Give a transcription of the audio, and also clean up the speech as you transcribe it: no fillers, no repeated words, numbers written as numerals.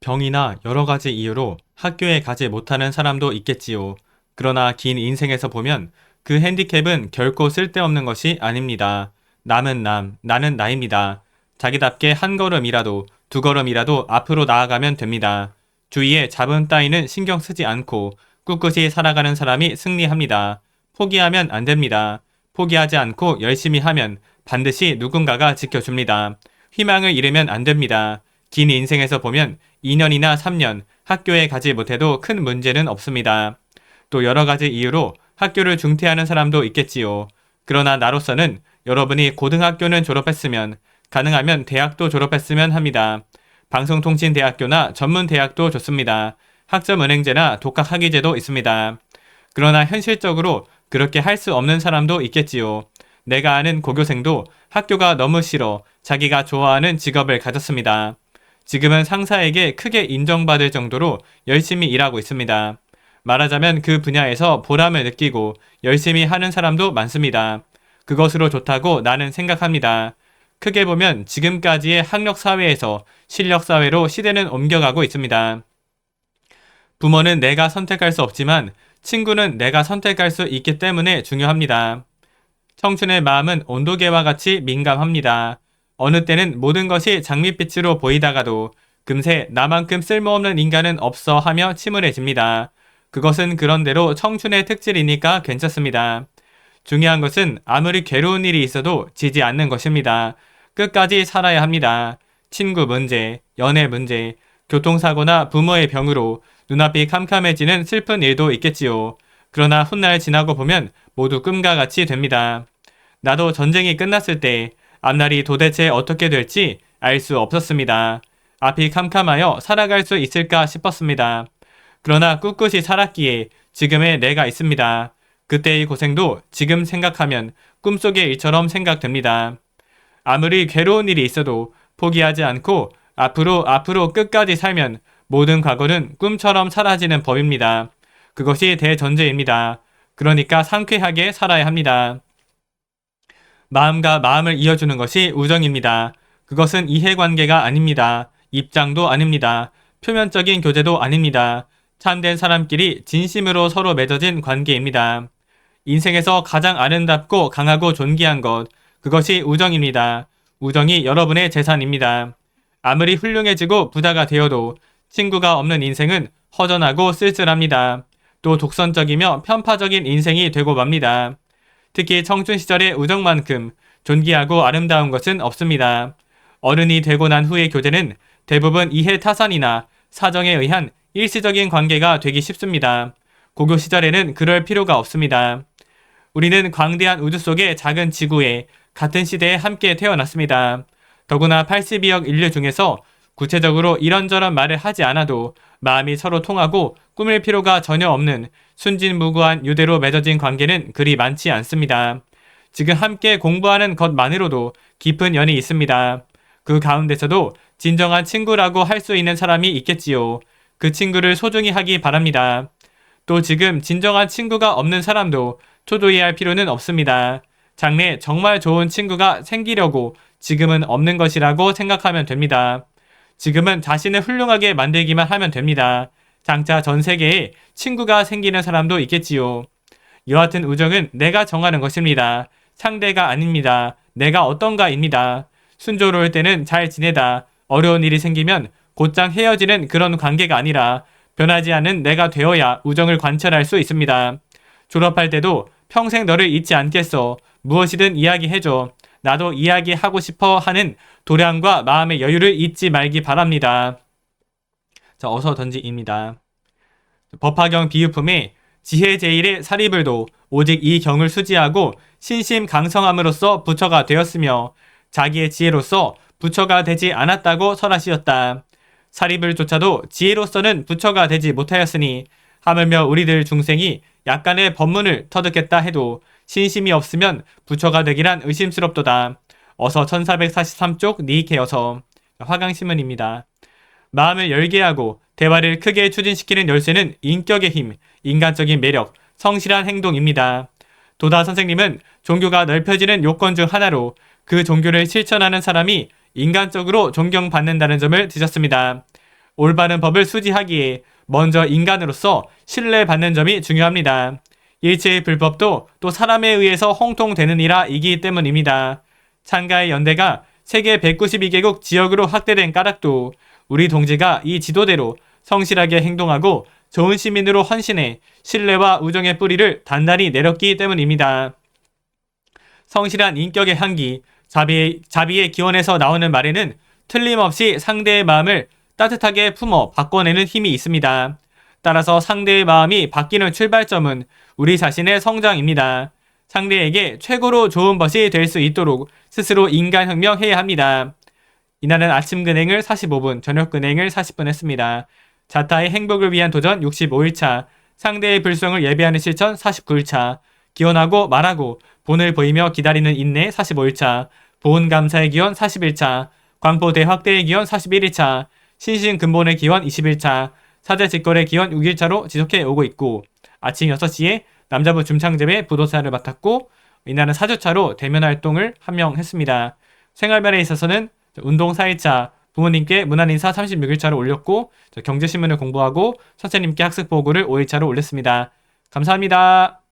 병이나 여러 가지 이유로 학교에 가지 못하는 사람도 있겠지요. 그러나 긴 인생에서 보면 그 핸디캡은 결코 쓸데없는 것이 아닙니다. 남은 남, 나는 나입니다. 자기답게 한 걸음이라도 두 걸음이라도 앞으로 나아가면 됩니다. 주위에 잡음 따위는 신경 쓰지 않고 꿋꿋이 살아가는 사람이 승리합니다. 포기하면 안 됩니다. 포기하지 않고 열심히 하면 반드시 누군가가 지켜줍니다. 희망을 잃으면 안 됩니다. 긴 인생에서 보면 2년이나 3년 학교에 가지 못해도 큰 문제는 없습니다. 또 여러 가지 이유로 학교를 중퇴하는 사람도 있겠지요. 그러나 나로서는 여러분이 고등학교는 졸업했으면 가능하면 대학도 졸업했으면 합니다. 방송통신대학교나 전문대학도 좋습니다. 학점은행제나 독학학위제도 있습니다. 그러나 현실적으로 그렇게 할 수 없는 사람도 있겠지요. 내가 아는 고교생도 학교가 너무 싫어 자기가 좋아하는 직업을 가졌습니다. 지금은 상사에게 크게 인정받을 정도로 열심히 일하고 있습니다. 말하자면 그 분야에서 보람을 느끼고 열심히 하는 사람도 많습니다. 그것으로 좋다고 나는 생각합니다. 크게 보면 지금까지의 학력사회에서 실력사회로 시대는 옮겨가고 있습니다. 부모는 내가 선택할 수 없지만 친구는 내가 선택할 수 있기 때문에 중요합니다. 청춘의 마음은 온도계와 같이 민감합니다. 어느 때는 모든 것이 장밋빛으로 보이다가도 금세 나만큼 쓸모없는 인간은 없어 하며 침울해집니다. 그것은 그런대로 청춘의 특질이니까 괜찮습니다. 중요한 것은 아무리 괴로운 일이 있어도 지지 않는 것입니다. 끝까지 살아야 합니다. 친구 문제, 연애 문제, 교통사고나 부모의 병으로 눈앞이 캄캄해지는 슬픈 일도 있겠지요. 그러나 훗날 지나고 보면 모두 꿈과 같이 됩니다. 나도 전쟁이 끝났을 때 앞날이 도대체 어떻게 될지 알 수 없었습니다. 앞이 캄캄하여 살아갈 수 있을까 싶었습니다. 그러나 꿋꿋이 살았기에 지금의 내가 있습니다. 그때의 고생도 지금 생각하면 꿈속의 일처럼 생각됩니다. 아무리 괴로운 일이 있어도 포기하지 않고 앞으로 끝까지 살면 모든 과거는 꿈처럼 사라지는 법입니다. 그것이 대전제입니다. 그러니까 상쾌하게 살아야 합니다. 마음과 마음을 이어주는 것이 우정입니다. 그것은 이해관계가 아닙니다. 입장도 아닙니다. 표면적인 교제도 아닙니다. 참된 사람끼리 진심으로 서로 맺어진 관계입니다. 인생에서 가장 아름답고 강하고 존귀한 것, 그것이 우정입니다. 우정이 여러분의 재산입니다. 아무리 훌륭해지고 부자가 되어도 친구가 없는 인생은 허전하고 쓸쓸합니다. 또 독선적이며 편파적인 인생이 되고 맙니다. 특히 청춘 시절의 우정만큼 존귀하고 아름다운 것은 없습니다. 어른이 되고 난 후의 교제는 대부분 이해타산이나 사정에 의한 일시적인 관계가 되기 쉽습니다. 고교 시절에는 그럴 필요가 없습니다. 우리는 광대한 우주 속의 작은 지구에 같은 시대에 함께 태어났습니다. 더구나 82억 인류 중에서 구체적으로 이런저런 말을 하지 않아도 마음이 서로 통하고 꾸밀 필요가 전혀 없는 순진무구한 유대로 맺어진 관계는 그리 많지 않습니다. 지금 함께 공부하는 것만으로도 깊은 연이 있습니다. 그 가운데서도 진정한 친구라고 할 수 있는 사람이 있겠지요. 그 친구를 소중히 하기 바랍니다. 또 지금 진정한 친구가 없는 사람도 초조해할 필요는 없습니다. 장래 정말 좋은 친구가 생기려고 지금은 없는 것이라고 생각하면 됩니다. 지금은 자신을 훌륭하게 만들기만 하면 됩니다. 장차 전 세계에 친구가 생기는 사람도 있겠지요. 여하튼 우정은 내가 정하는 것입니다. 상대가 아닙니다. 내가 어떤가입니다. 순조로울 때는 잘 지내다. 어려운 일이 생기면 곧장 헤어지는 그런 관계가 아니라 변하지 않는 내가 되어야 우정을 관철할 수 있습니다. 졸업할 때도 평생 너를 잊지 않겠어. 무엇이든 이야기해줘. 나도 이야기하고 싶어 하는 도량과 마음의 여유를 잊지 말기 바랍니다. 자, 어서 던지입니다. 법화경 비유품에 지혜제일의 사리불도 오직 이 경을 수지하고 신심강성함으로써 부처가 되었으며 자기의 지혜로서 부처가 되지 않았다고 설하시었다. 사리불조차도 지혜로서는 부처가 되지 못하였으니 하물며 우리들 중생이 약간의 법문을 터득했다 해도 신심이 없으면 부처가 되기란 의심스럽도다. 어서 1443쪽 니케어서 화강신문입니다. 마음을 열게 하고 대화를 크게 추진시키는 열쇠는 인격의 힘, 인간적인 매력, 성실한 행동입니다. 도다 선생님은 종교가 넓혀지는 요건 중 하나로 그 종교를 실천하는 사람이 인간적으로 존경받는다는 점을 드셨습니다. 올바른 법을 수지하기에 먼저 인간으로서 신뢰받는 점이 중요합니다. 일체의 불법도 또 사람에 의해서 형통되느니라 이기 때문입니다. 창가의 연대가 세계 192개국 지역으로 확대된 까닭도 우리 동지가 이 지도대로 성실하게 행동하고 좋은 시민으로 헌신해 신뢰와 우정의 뿌리를 단단히 내렸기 때문입니다. 성실한 인격의 향기, 자비의 기원에서 나오는 말에는 틀림없이 상대의 마음을 따뜻하게 품어 바꿔내는 힘이 있습니다. 따라서 상대의 마음이 바뀌는 출발점은 우리 자신의 성장입니다. 상대에게 최고로 좋은 것이 될 수 있도록 스스로 인간혁명해야 합니다. 이날은 아침 근행을 45분, 저녁 근행을 40분 했습니다. 자타의 행복을 위한 도전 65일차, 상대의 불성을 예배하는 실천 49일차, 기원하고 말하고 본을 보이며 기다리는 인내 45일차, 보온 감사의 기원 40일차, 광포 대확대의 기원 41일차, 신신근본의 기원 20일차, 사제 직거래 기원 6일차로 지속해 오고 있고, 아침 6시에 남자부 중창제배 부도사를 맡았고, 이날은 4주차로 대면 활동을 한 명 했습니다. 생활면에 있어서는 운동 4일차, 부모님께 문안인사 36일차로 올렸고, 경제신문을 공부하고 선생님께 학습보고를 5일차로 올렸습니다. 감사합니다.